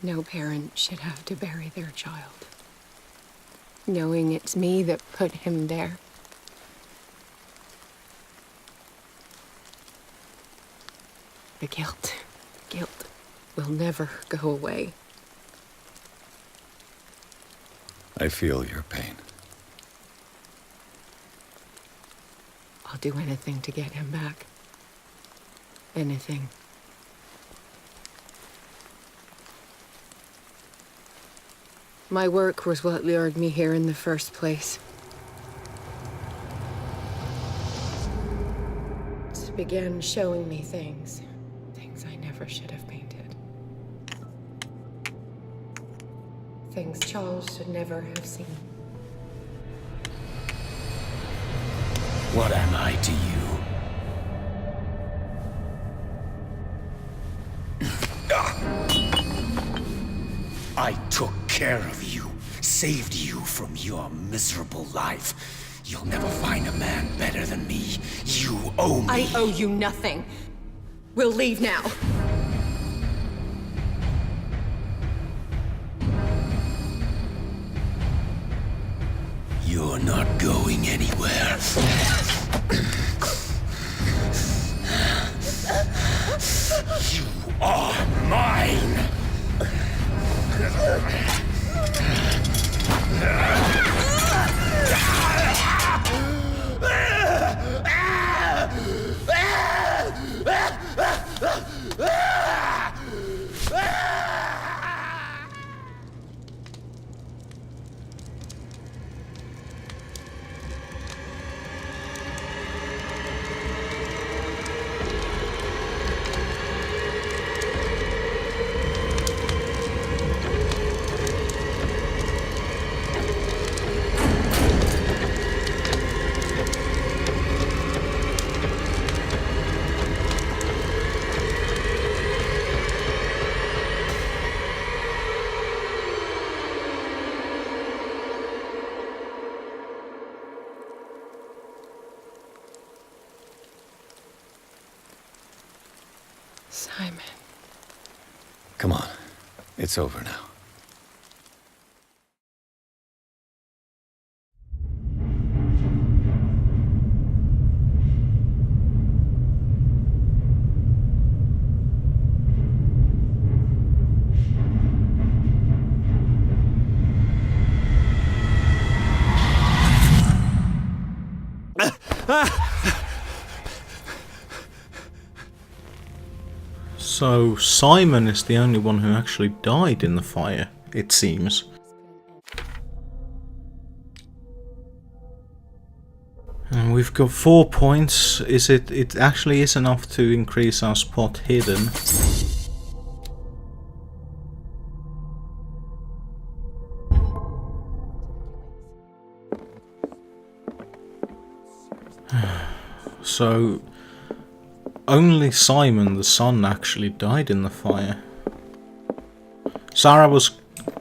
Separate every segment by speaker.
Speaker 1: No parent should have to bury their child, knowing it's me that put him there. The guilt will never go away.
Speaker 2: I feel your pain.
Speaker 1: I'll do anything to get him back. Anything. My work was what lured me here in the first place. It began showing me things I never should have painted. Things Charles should never have seen.
Speaker 3: What am I to you? I took care of you, saved you from your miserable life. You'll never find a man better than me. You owe me.
Speaker 1: I owe you nothing. We'll leave now.
Speaker 3: You're not going anywhere. You are mine!
Speaker 1: Simon.
Speaker 2: Come on. It's over now.
Speaker 4: So Simon is the only one who actually died in the fire, it seems. And we've got 4 points. It actually is enough to increase our spot hidden. So only Simon, the son, actually died in the fire. Sarah was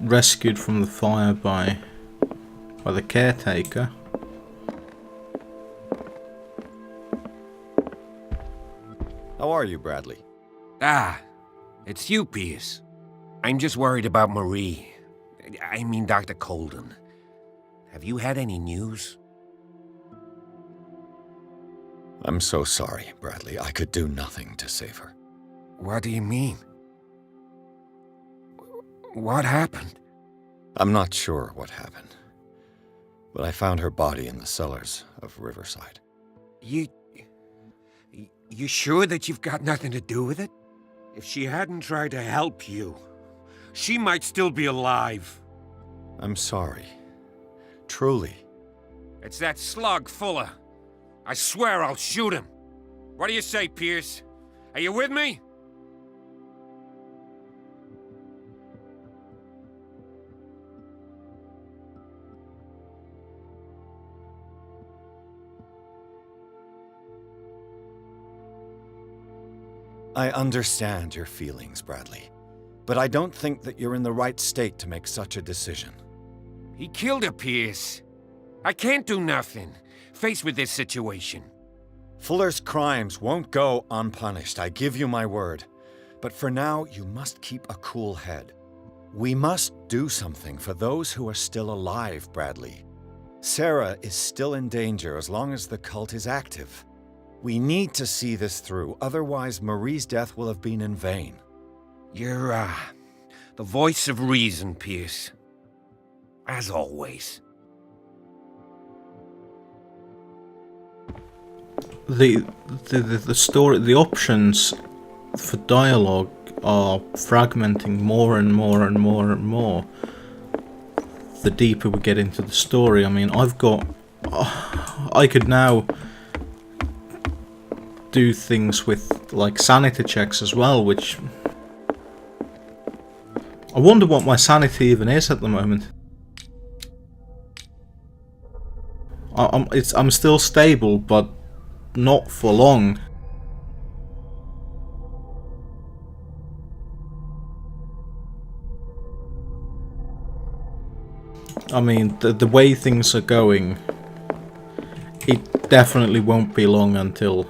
Speaker 4: rescued from the fire by the caretaker.
Speaker 2: How are you, Bradley?
Speaker 5: Ah, it's you, Pierce. I'm just worried about Marie. I mean Dr. Colden. Have you had any news?
Speaker 2: I'm so sorry, Bradley. I could do nothing to save her.
Speaker 5: What do you mean? What happened?
Speaker 2: I'm not sure what happened, but I found her body in the cellars of Riverside.
Speaker 5: You sure that you've got nothing to do with it? If she hadn't tried to help you, she might still be alive.
Speaker 2: I'm sorry. Truly.
Speaker 5: It's that slug, Fuller. I swear I'll shoot him. What do you say, Pierce? Are you with me?
Speaker 2: I understand your feelings, Bradley, but I don't think that you're in the right state to make such a decision.
Speaker 5: He killed her, Pierce. I can't do nothing, faced with this situation.
Speaker 2: Fuller's crimes won't go unpunished, I give you my word. But for now, you must keep a cool head. We must do something for those who are still alive, Bradley. Sarah is still in danger as long as the cult is active. We need to see this through, otherwise Marie's death will have been in vain.
Speaker 5: You're, the voice of reason, Pierce. As always.
Speaker 4: The story, the options for dialogue are fragmenting more and more and more and more the deeper we get into the story. I mean, I could now do things with like sanity checks as well, which I wonder what my sanity even is at the moment. I'm still stable, but not for long. I mean, the way things are going, it definitely won't be long until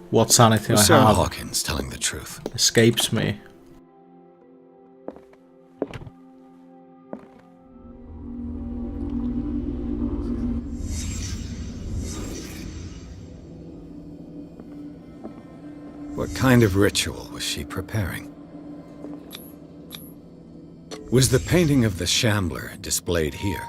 Speaker 4: what sanity I
Speaker 2: Sarah
Speaker 4: have
Speaker 2: Hawkins telling the truth.
Speaker 4: escapes me.
Speaker 2: What kind of ritual was she preparing? Was the painting of the Shambler displayed here?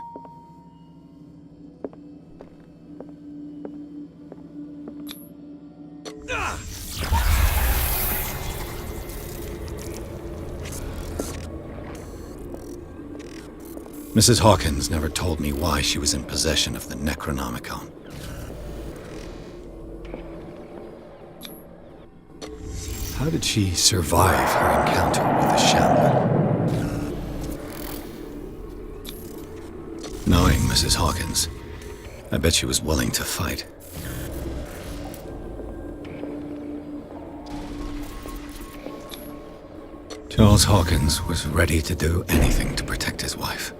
Speaker 2: Mrs. Hawkins never told me why she was in possession of the Necronomicon. How did she survive her encounter with the Shambler? Knowing Mrs. Hawkins, I bet she was willing to fight. Charles Hawkins was ready to do anything to protect his wife.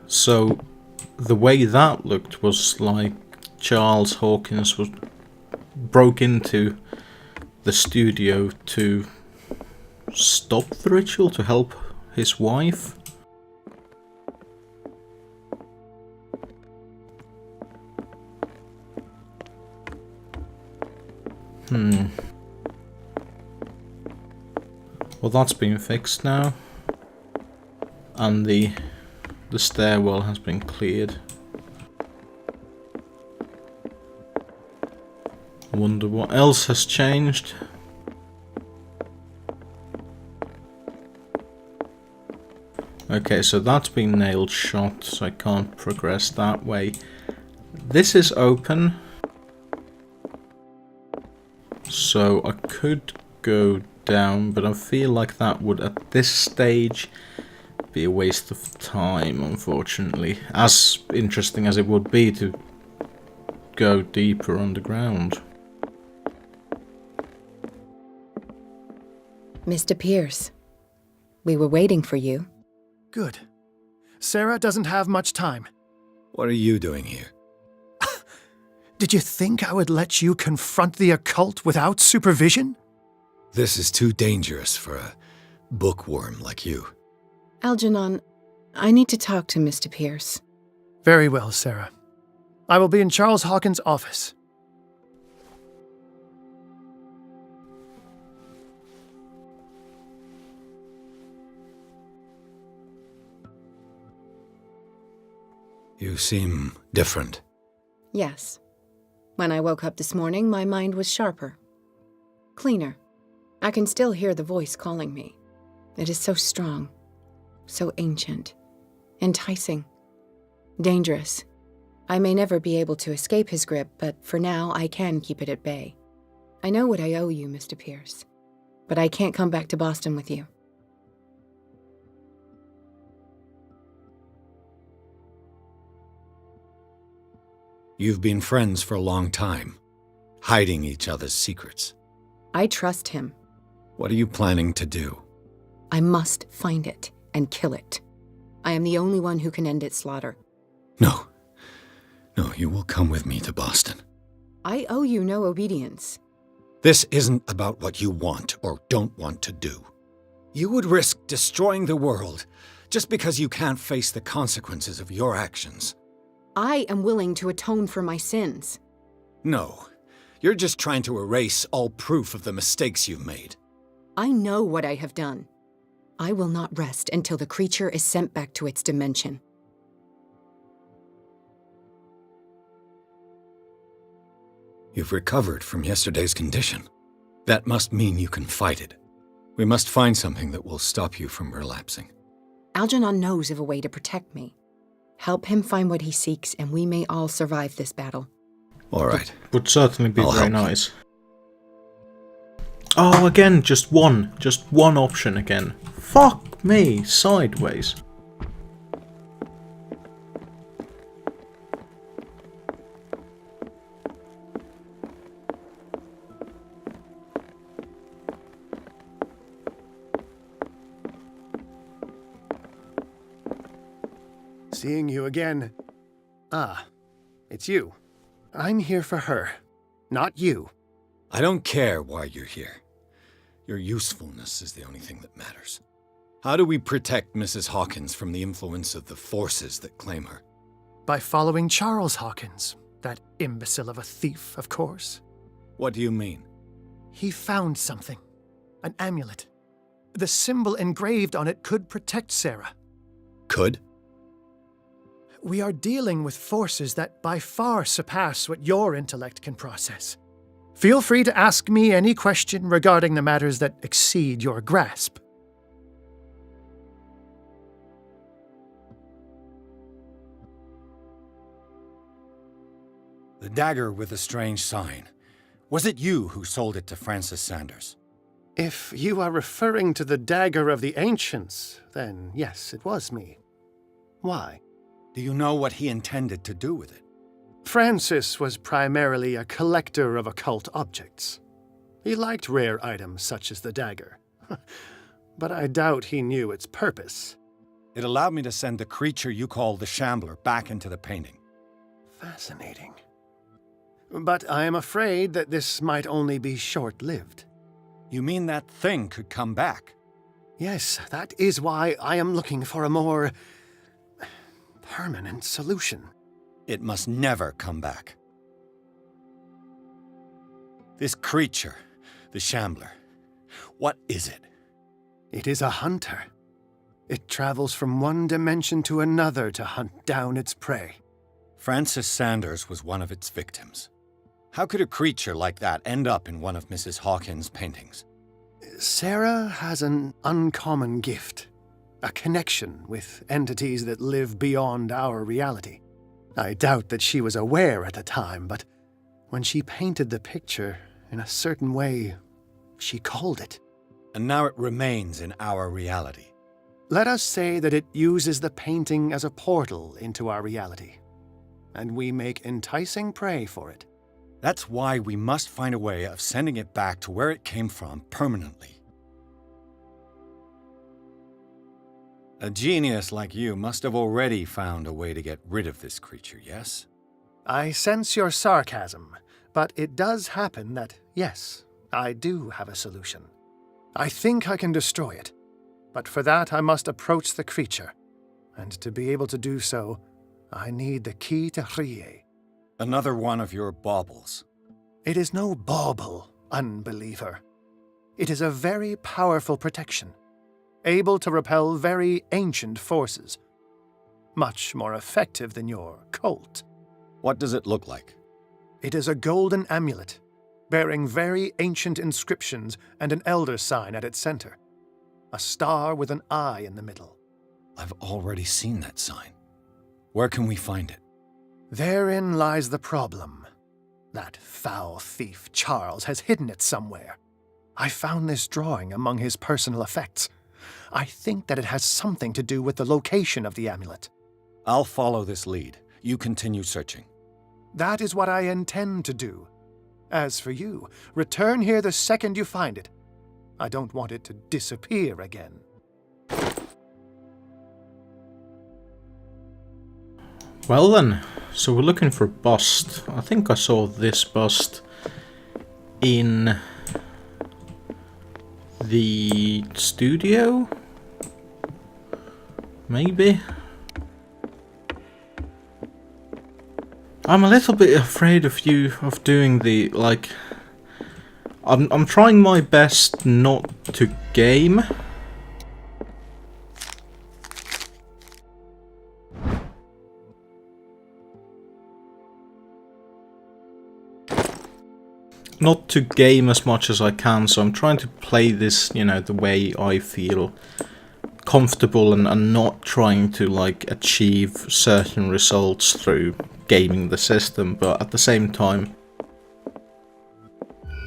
Speaker 4: So, the way that looked was like Charles Hawkins broke into the studio to stop the ritual, to help his wife. Well, that's been fixed now. And the stairwell has been cleared. I wonder what else has changed. Okay, so that's been nailed shut, so I can't progress that way. This is open, so I could go down, but I feel like that would, at this stage, be a waste of time, unfortunately. As interesting as it would be to go deeper underground.
Speaker 1: Mr. Pierce, we were waiting for you.
Speaker 6: Good. Sarah doesn't have much time.
Speaker 2: What are you doing here?
Speaker 6: Did you think I would let you confront the occult without supervision?
Speaker 2: This is too dangerous for a bookworm like you.
Speaker 1: Algernon, I need to talk to Mr. Pierce.
Speaker 6: Very well, Sarah. I will be in Charles Hawkins' office.
Speaker 2: You seem different.
Speaker 1: Yes. When I woke up this morning, my mind was sharper. Cleaner. I can still hear the voice calling me. It is so strong. So ancient. Enticing. Dangerous. I may never be able to escape his grip, but for now I can keep it at bay. I know what I owe you, Mr. Pierce. But I can't come back to Boston with you.
Speaker 2: You've been friends for a long time, hiding each other's secrets.
Speaker 1: I trust him.
Speaker 2: What are you planning to do?
Speaker 1: I must find it and kill it. I am the only one who can end its slaughter.
Speaker 2: No. No, you will come with me to Boston.
Speaker 1: I owe you no obedience.
Speaker 2: This isn't about what you want or don't want to do. You would risk destroying the world just because you can't face the consequences of your actions.
Speaker 1: I am willing to atone for my sins.
Speaker 2: No, you're just trying to erase all proof of the mistakes you've made.
Speaker 1: I know what I have done. I will not rest until the creature is sent back to its dimension.
Speaker 2: You've recovered from yesterday's condition. That must mean you can fight it. We must find something that will stop you from relapsing.
Speaker 1: Algernon knows of a way to protect me. Help him find what he seeks, and we may all survive this battle.
Speaker 2: All right.
Speaker 4: Would certainly be
Speaker 2: I'll
Speaker 4: very
Speaker 2: help you.
Speaker 4: nice. Oh, again, just one option again. Fuck me, sideways.
Speaker 6: Seeing you again. Ah, it's you. I'm here for her, not you.
Speaker 2: I don't care why you're here. Your usefulness is the only thing that matters. How do we protect Mrs. Hawkins from the influence of the forces that claim her?
Speaker 6: By following Charles Hawkins, that imbecile of a thief, of course.
Speaker 2: What do you mean?
Speaker 6: He found something. An amulet. The symbol engraved on it could protect Sarah.
Speaker 2: Could?
Speaker 6: We are dealing with forces that by far surpass what your intellect can process. Feel free to ask me any question regarding the matters that exceed your grasp.
Speaker 2: The dagger with the strange sign. Was it you who sold it to Francis Sanders?
Speaker 6: If you are referring to the dagger of the ancients, then yes, it was me. Why?
Speaker 2: Do you know what he intended to do with it?
Speaker 6: Francis was primarily a collector of occult objects. He liked rare items such as the dagger. But I doubt he knew its purpose.
Speaker 2: It allowed me to send the creature you call the Shambler back into the painting.
Speaker 6: Fascinating. But I am afraid that this might only be short-lived.
Speaker 2: You mean that thing could come back?
Speaker 6: Yes, that is why I am looking for a more permanent solution.
Speaker 2: It must never come back. This creature, the Shambler, what is it?
Speaker 6: It is a hunter. It travels from one dimension to another to hunt down its prey.
Speaker 2: Francis Sanders was one of its victims. How could a creature like that end up in one of Mrs. Hawkins' paintings?
Speaker 6: Sarah has an uncommon gift. A connection with entities that live beyond our reality. I doubt that she was aware at the time, but when she painted the picture in a certain way, she called it.
Speaker 2: And now it remains in our reality.
Speaker 6: Let us say that it uses the painting as a portal into our reality, and we make enticing prey for it.
Speaker 2: That's why we must find a way of sending it back to where it came from permanently. A genius like you must have already found a way to get rid of this creature, yes?
Speaker 6: I sense your sarcasm, but it does happen that, yes, I do have a solution. I think I can destroy it, but for that I must approach the creature, and to be able to do so, I need the key to Rie.
Speaker 2: Another one of your baubles.
Speaker 6: It is no bauble, unbeliever. It is a very powerful protection, able to repel very ancient forces. Much more effective than your cult.
Speaker 2: What does it look like?
Speaker 6: It is a golden amulet, bearing very ancient inscriptions and an elder sign at its center. A star with an eye in the middle.
Speaker 2: I've already seen that sign. Where can we find it?
Speaker 6: Therein lies the problem. That foul thief Charles has hidden it somewhere. I found this drawing among his personal effects. I think that it has something to do with the location of the amulet.
Speaker 2: I'll follow this lead. You continue searching.
Speaker 6: That is what I intend to do. As for you, return here the second you find it. I don't want it to disappear again.
Speaker 4: Well then, so we're looking for a bust. I think I saw this bust in the studio? Maybe? I'm a little bit afraid of doing the, like... I'm trying my best not to game. Not to game as much as I can, so I'm trying to play this, you know, the way I feel comfortable and not trying to, like, achieve certain results through gaming the system, but at the same time,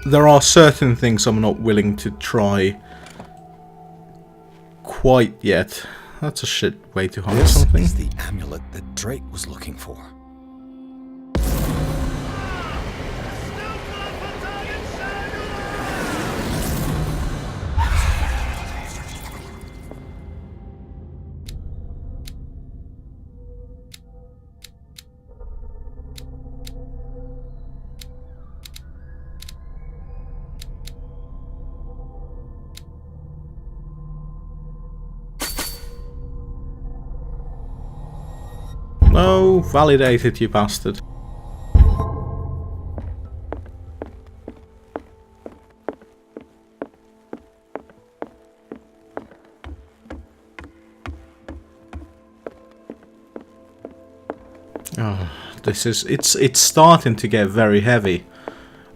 Speaker 4: there are certain things I'm not willing to try quite yet. That's a shit way to hide something.
Speaker 2: This is the amulet that Drake was looking for.
Speaker 4: No, validated, you bastard. Oh, it's starting to get very heavy,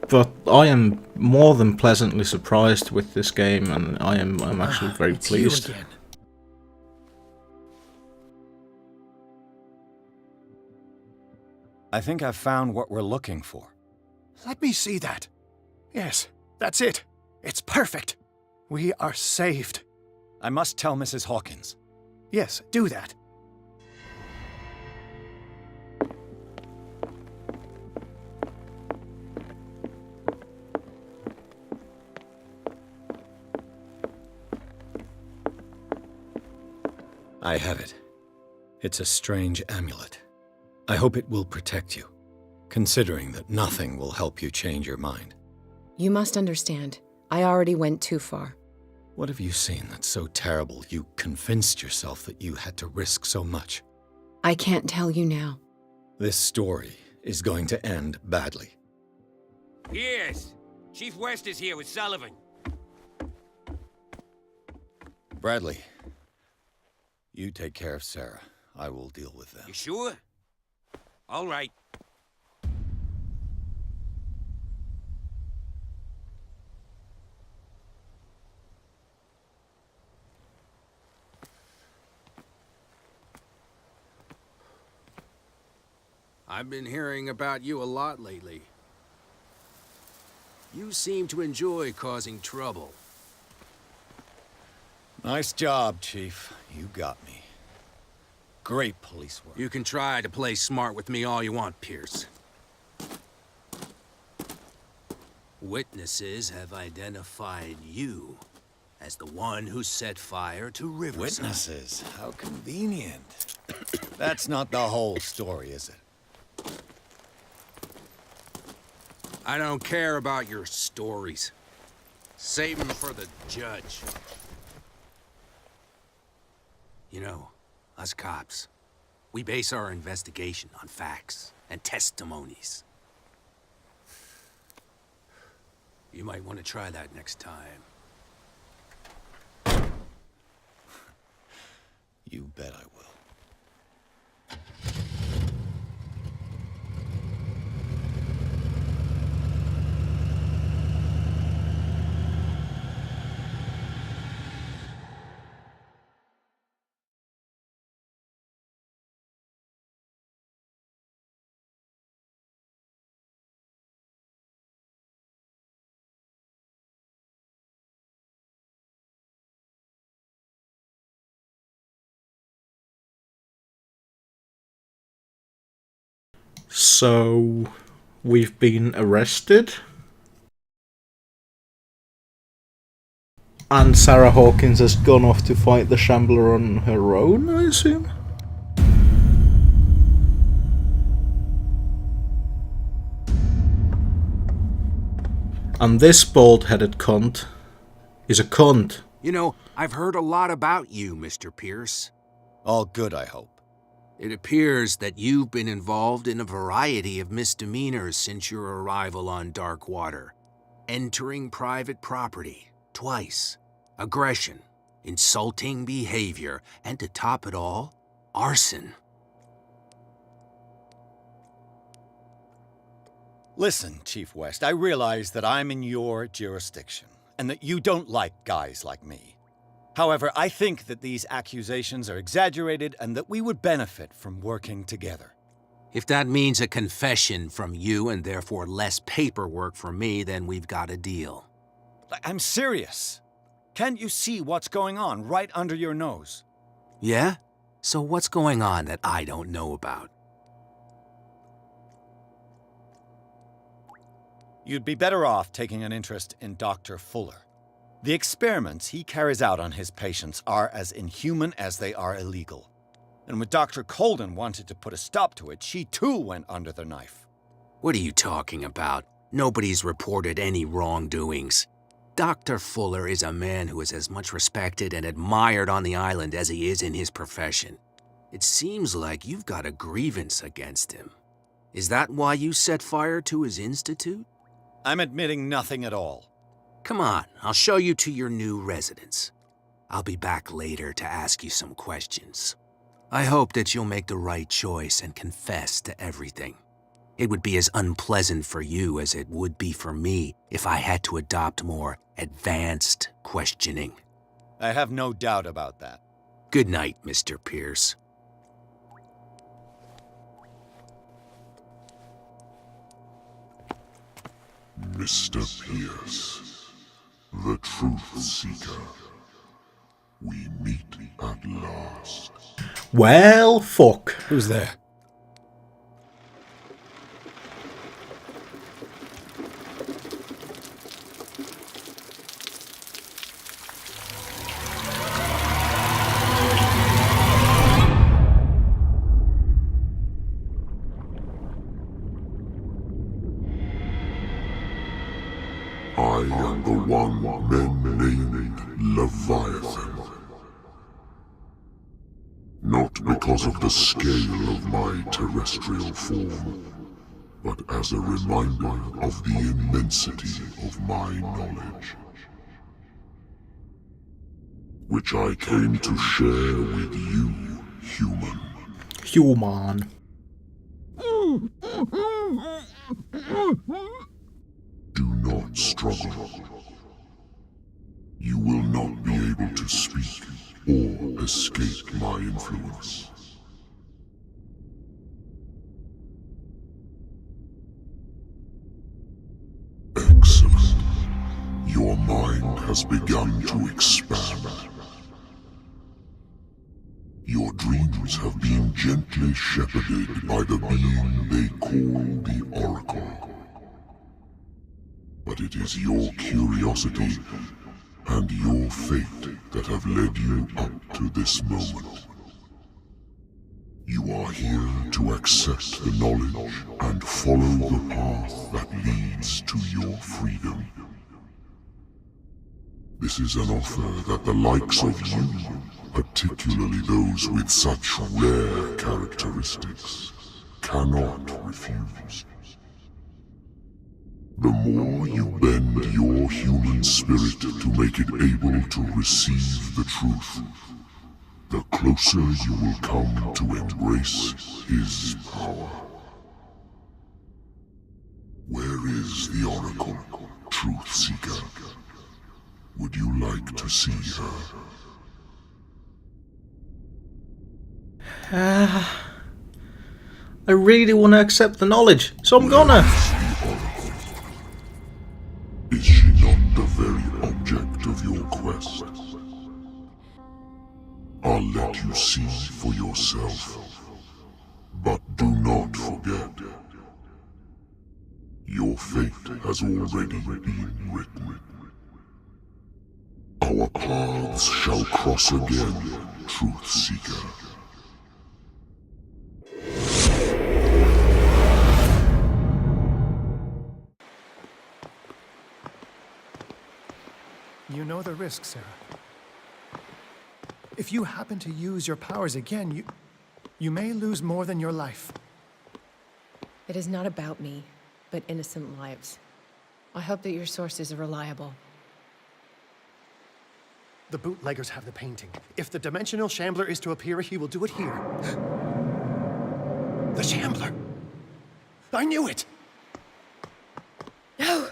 Speaker 4: but I am more than pleasantly surprised with this game, and I'm actually very pleased.
Speaker 6: You again.
Speaker 2: I think I've found what we're looking for.
Speaker 6: Let me see that. Yes, that's it. It's perfect. We are saved.
Speaker 2: I must tell Mrs. Hawkins.
Speaker 6: Yes, do that.
Speaker 2: I have it. It's a strange amulet. I hope it will protect you, considering that nothing will help you change your mind.
Speaker 1: You must understand, I already went too far.
Speaker 2: What have you seen that's so terrible you convinced yourself that you had to risk so much?
Speaker 1: I can't tell you now.
Speaker 2: This story is going to end badly.
Speaker 5: Yes! Chief West is here with Sullivan.
Speaker 2: Bradley, you take care of Sarah. I will deal with them.
Speaker 5: You sure? All right.
Speaker 7: I've been hearing about you a lot lately. You seem to enjoy causing trouble.
Speaker 2: Nice job, Chief. You got me. Great police work.
Speaker 7: You can try to play smart with me all you want, Pierce. Witnesses have identified you as the one who set fire to Riverside.
Speaker 2: Witnesses? How convenient. That's not the whole story, is it?
Speaker 7: I don't care about your stories. Save them for the judge. You know, us cops, we base our investigation on facts and testimonies. You might want to try that next time.
Speaker 2: You bet I will.
Speaker 4: So, we've been arrested. And Sarah Hawkins has gone off to fight the Shambler on her own, I assume? And this bald-headed cunt is a cunt.
Speaker 7: You know, I've heard a lot about you, Mr. Pierce.
Speaker 2: All good, I hope.
Speaker 7: It appears that you've been involved in a variety of misdemeanors since your arrival on Darkwater. Entering private property, twice. Aggression, insulting behavior, and to top it all, arson.
Speaker 2: Listen, Chief West, I realize that I'm in your jurisdiction, and that you don't like guys like me. However, I think that these accusations are exaggerated and that we would benefit from working together.
Speaker 7: If that means a confession from you and therefore less paperwork for me, then we've got a deal.
Speaker 2: I'm serious. Can't you see what's going on right under your nose?
Speaker 7: Yeah? So what's going on that I don't know about?
Speaker 2: You'd be better off taking an interest in Dr. Fuller. The experiments he carries out on his patients are as inhuman as they are illegal. And when Dr. Colden wanted to put a stop to it, she too went under the knife.
Speaker 7: What are you talking about? Nobody's reported any wrongdoings. Dr. Fuller is a man who is as much respected and admired on the island as he is in his profession. It seems like you've got a grievance against him. Is that why you set fire to his institute?
Speaker 2: I'm admitting nothing at all.
Speaker 7: Come on, I'll show you to your new residence. I'll be back later to ask you some questions. I hope that you'll make the right choice and confess to everything. It would be as unpleasant for you as it would be for me if I had to adopt more advanced questioning.
Speaker 2: I have no doubt about that.
Speaker 7: Good night, Mr. Pierce.
Speaker 8: Mr. Pierce, the Truth Seeker. We meet at last.
Speaker 4: Well, fuck.
Speaker 6: Who's there?
Speaker 8: I am the one men named Leviathan. Not because of the scale of my terrestrial form, but as a reminder of the immensity of my knowledge, which I came to share with you, human.
Speaker 4: Human.
Speaker 8: Do not struggle. You will not be able to speak or escape my influence. Excellent. Your mind has begun to expand. Your dreams have been gently shepherded by the being they call the Oracle. But it is your curiosity and your fate that have led you up to this moment. You are here to accept the knowledge and follow the path that leads to your freedom. This is an offer that the likes of you, particularly those with such rare characteristics, cannot refuse. The more you bend your human spirit to make it able to receive the truth, the closer you will come to embrace his power. Where is the Oracle, Truth Seeker? Would you like to see her?
Speaker 4: I really want to accept the knowledge, so I'm gonna.
Speaker 8: Is she not the very object of your quest? I'll let you see for yourself. But do not forget, your fate has already been written. Our paths shall cross again, Truth Seeker.
Speaker 6: You know the risk, Sarah. If you happen to use your powers again, you may lose more than your life.
Speaker 1: It is not about me, but innocent lives. I hope that your sources are reliable.
Speaker 6: The bootleggers have the painting. If the Dimensional Shambler is to appear, he will do it here. The Shambler! I knew it!
Speaker 1: No!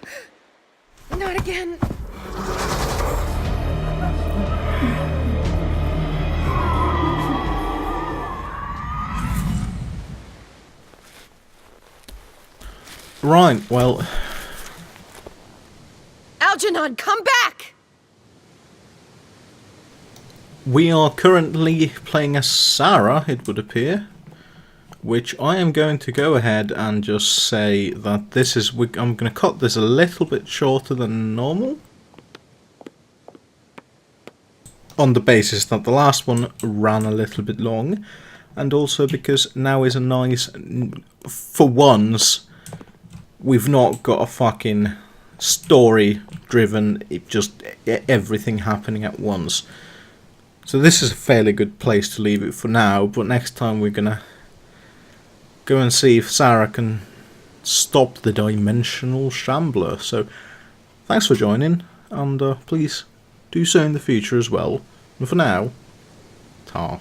Speaker 1: Not again!
Speaker 4: Right, well...
Speaker 1: Algernon, come back!
Speaker 4: We are currently playing as Sarah, it would appear. Which I am going to go ahead and just say that this is... I'm going to cut this a little bit shorter than normal. On the basis that the last one ran a little bit long. And also because now is a nice... For once... We've not got a fucking story-driven, just everything happening at once. So this is a fairly good place to leave it for now, but next time we're gonna go and see if Sarah can stop the Dimensional Shambler. So thanks for joining, and please do so in the future as well. And for now, ta.